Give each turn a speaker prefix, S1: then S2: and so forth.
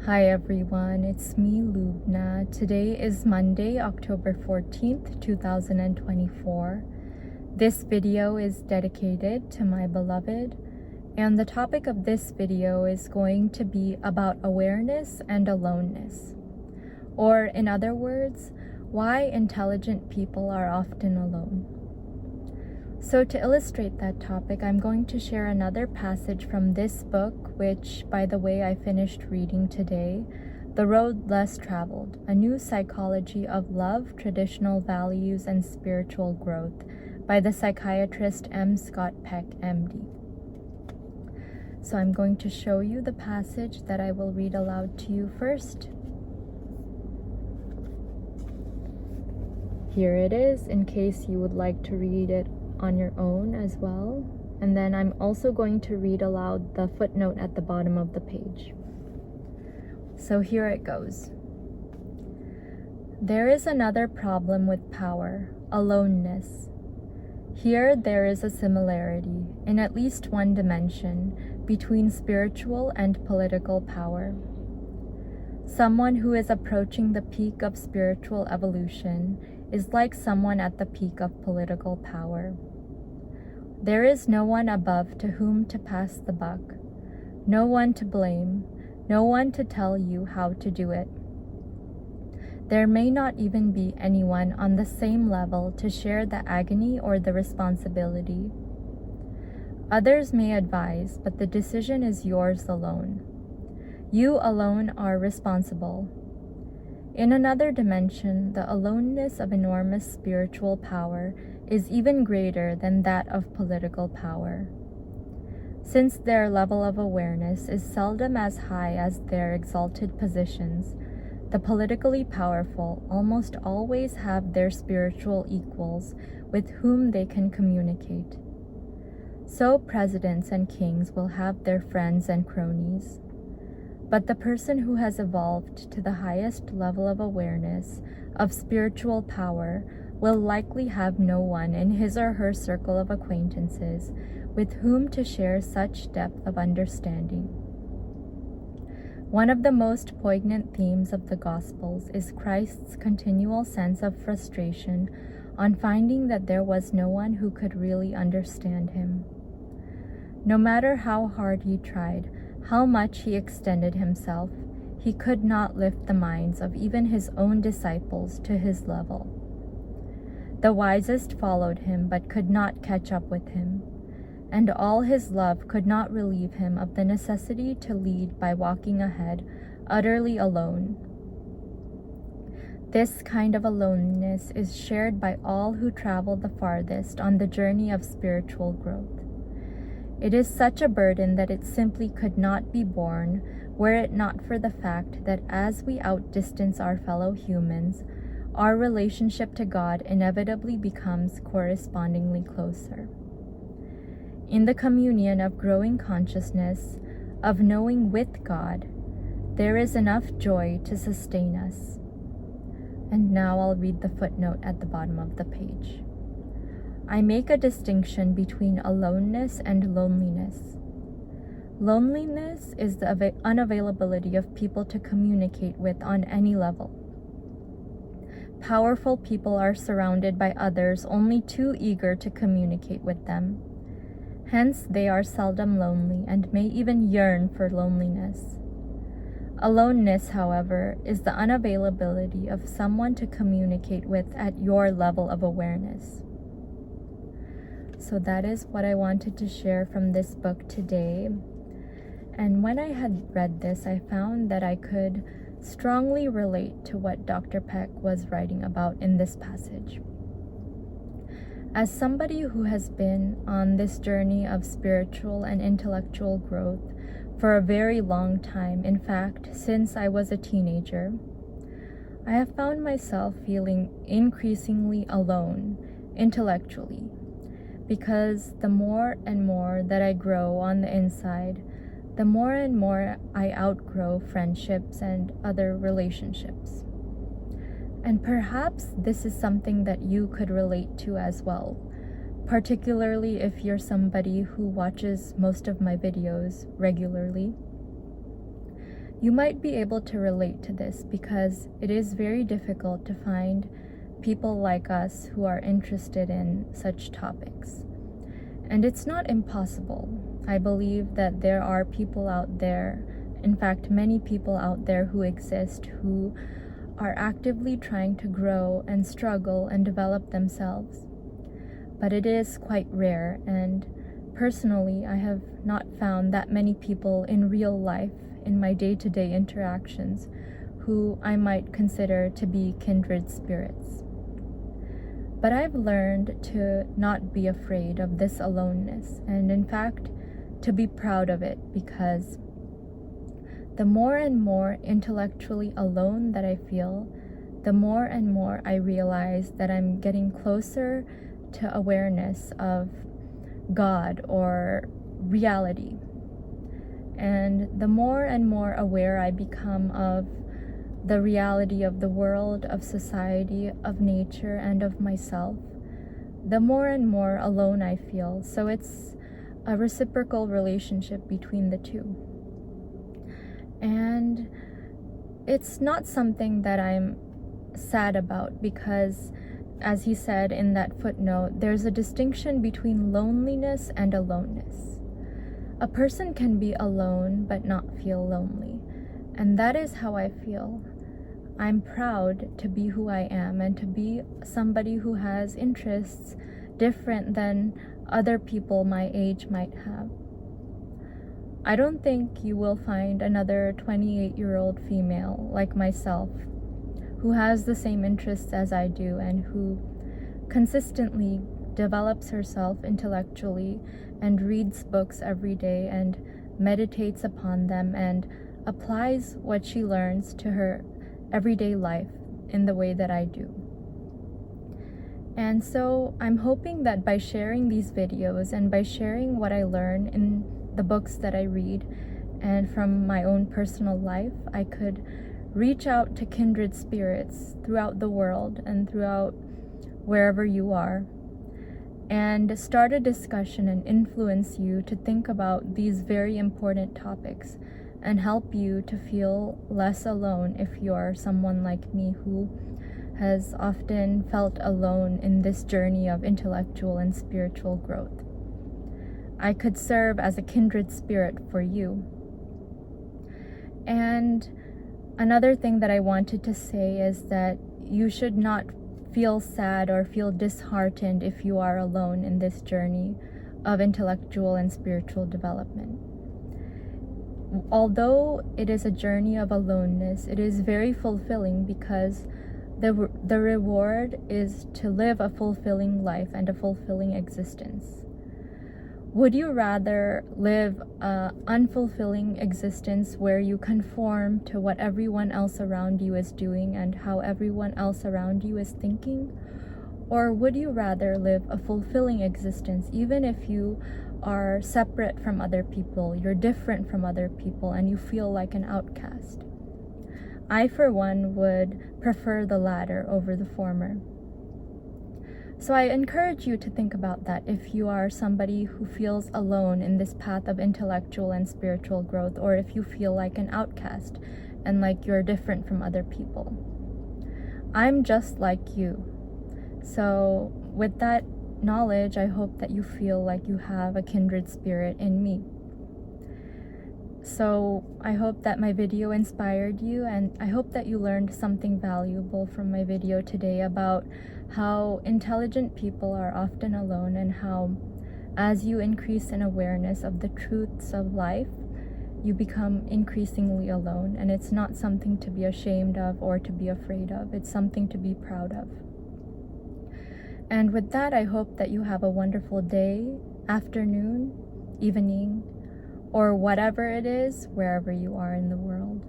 S1: Hi everyone, it's me Lubna. Today is Monday, October 14th, 2024. This video is dedicated to my beloved, and the topic of this video is going to be about awareness and aloneness. Or in other words, why intelligent people are often alone. So to illustrate that topic, I'm going to share another passage from this book, which, by the way, I finished reading today, The Road Less Traveled, A New Psychology of Love, Traditional Values, and Spiritual Growth by the psychiatrist M. Scott Peck, MD. So I'm going to show you the passage that I will read aloud to you first. Here it is, in case you would like to read it on your own as well. And then I'm also going to read aloud the footnote at the bottom of the page. So here it goes. There is another problem with power, aloneness. Here there is a similarity, in at least one dimension, between spiritual and political power. Someone who is approaching the peak of spiritual evolution is like someone at the peak of political power. There is no one above to whom to pass the buck, no one to blame, no one to tell you how to do it. There may not even be anyone on the same level to share the agony or the responsibility. Others may advise, but the decision is yours alone. You alone are responsible. In another dimension, the aloneness of enormous spiritual power is even greater than that of political power. Since their level of awareness is seldom as high as their exalted positions, the politically powerful almost always have their spiritual equals with whom they can communicate. So presidents and kings will have their friends and cronies. But the person who has evolved to the highest level of awareness of spiritual power will likely have no one in his or her circle of acquaintances with whom to share such depth of understanding. One of the most poignant themes of the Gospels is Christ's continual sense of frustration on finding that there was no one who could really understand him. No matter how hard he tried, how much he extended himself, he could not lift the minds of even his own disciples to his level. The wisest followed him but could not catch up with him, and all his love could not relieve him of the necessity to lead by walking ahead, utterly alone. This kind of aloneness is shared by all who travel the farthest on the journey of spiritual growth. It is such a burden that it simply could not be borne were it not for the fact that as we outdistance our fellow humans, our relationship to God inevitably becomes correspondingly closer. In the communion of growing consciousness, of knowing with God, there is enough joy to sustain us. And now I'll read the footnote at the bottom of the page. I make a distinction between aloneness and loneliness. Loneliness is the unavailability of people to communicate with on any level. Powerful people are surrounded by others only too eager to communicate with them. Hence, they are seldom lonely and may even yearn for loneliness. Aloneness, however, is the unavailability of someone to communicate with at your level of awareness. So that is what I wanted to share from this book today. And when I had read this, I found that I could strongly relate to what Dr. Peck was writing about in this passage. As somebody who has been on this journey of spiritual and intellectual growth for a very long time, in fact, since I was a teenager, I have found myself feeling increasingly alone intellectually, because the more and more that I grow on the inside, the more and more I outgrow friendships and other relationships. And perhaps this is something that you could relate to as well, particularly if you're somebody who watches most of my videos regularly. You might be able to relate to this because it is very difficult to find people like us who are interested in such topics. And it's not impossible. I believe that there are people out there, in fact, many people out there who exist who are actively trying to grow and struggle and develop themselves. But it is quite rare, and personally, I have not found that many people in real life, in my day-to-day interactions, who I might consider to be kindred spirits. But I've learned to not be afraid of this aloneness, and in fact, to be proud of it, because the more and more intellectually alone that I feel, the more and more I realize that I'm getting closer to awareness of God or reality. And the more and more aware I become of the reality of the world, of society, of nature, and of myself, the more and more alone I feel. So it's a reciprocal relationship between the two. And it's not something that I'm sad about because, as he said in that footnote, there's a distinction between loneliness and aloneness. A person can be alone but not feel lonely. And that is how I feel. I'm proud to be who I am and to be somebody who has interests different than other people my age might have. I don't think you will find another 28-year-old female like myself who has the same interests as I do and who consistently develops herself intellectually and reads books every day and meditates upon them and applies what she learns to her everyday life in the way that I do. And so I'm hoping that by sharing these videos and by sharing what I learn in the books that I read and from my own personal life, I could reach out to kindred spirits throughout the world and throughout wherever you are, and start a discussion and influence you to think about these very important topics and help you to feel less alone if you're someone like me who has often felt alone in this journey of intellectual and spiritual growth. I could serve as a kindred spirit for you. And another thing that I wanted to say is that you should not feel sad or feel disheartened if you are alone in this journey of intellectual and spiritual development. Although it is a journey of aloneness, it is very fulfilling because the reward is to live a fulfilling life and a fulfilling existence. Would you rather live an unfulfilling existence where you conform to what everyone else around you is doing and how everyone else around you is thinking? Or would you rather live a fulfilling existence even if you are separate from other people, you're different from other people, and you feel like an outcast? I, for one, would prefer the latter over the former. So I encourage you to think about that if you are somebody who feels alone in this path of intellectual and spiritual growth, or if you feel like an outcast and like you're different from other people. I'm just like you. So with that knowledge, I hope that you feel like you have a kindred spirit in me. So I hope that my video inspired you, and I hope that you learned something valuable from my video today about how intelligent people are often alone, and how as you increase in awareness of the truths of life, you become increasingly alone, and it's not something to be ashamed of or to be afraid of. It's something to be proud of. And with that, I hope that you have a wonderful day, afternoon, evening, or whatever it is, wherever you are in the world.